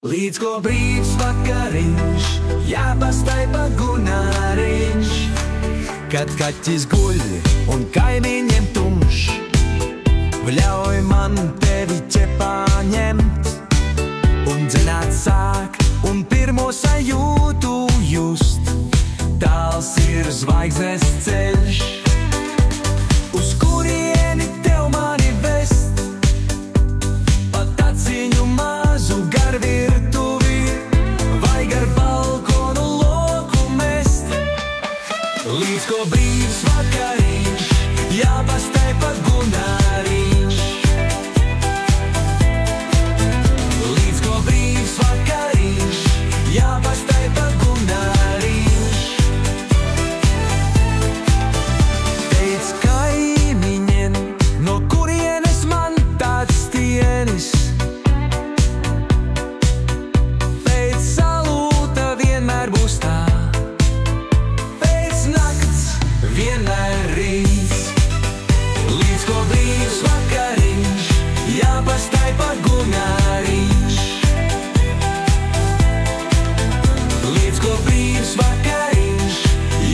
Līdz ko brīvs vakariņš, jāpastaipa gunāriņš. Kad kaķis guļ un kaimiņiem tumšs, ļauj man tevi ķepā ņemt un dzināt sāk un pirmo sajūtu just. Tāls ir zvaigznes ceļš, uz kurieni tev mani vest, pat aciņu mazu gar virtuvi vai gar balkonu loku mest. Līdz ko brīvs vakariņš, jāpastaipa gunāriņš. Līdz ko brīvs vakariņš, jāpastaipa gunāriņš. Teic kaimiņiem, no kurienes man tāds tienis. Pēc salūta vienmēr būs tā, pēc nakts vienmēr rīts. Līdz ko brīvs vakariņš, jāpastaipa gunāriņš. Līdz ko brīvs vakariņš,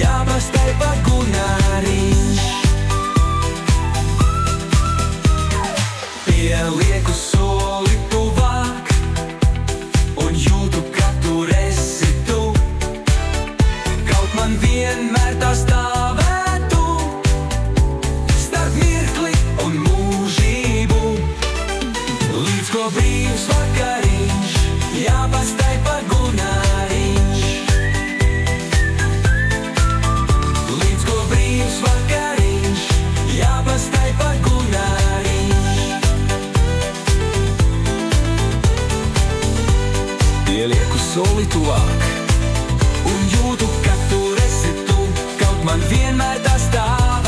jāpastaipa gunāriņš. Pielieku soli tuvāk un jūtu, ka tur esi tu. Kaut man vienmēr tā stāvētu starp mirkli un mūžību. Līdz ko brīvs vakariņš, jāpastaipa gunāriņš. Līdz ko brīvs vakariņš, jāpastaipa gunāriņš. Pielieku soli tuvāk un jūtu, ka tur esi tu. Kaut man vienmēr tā stāv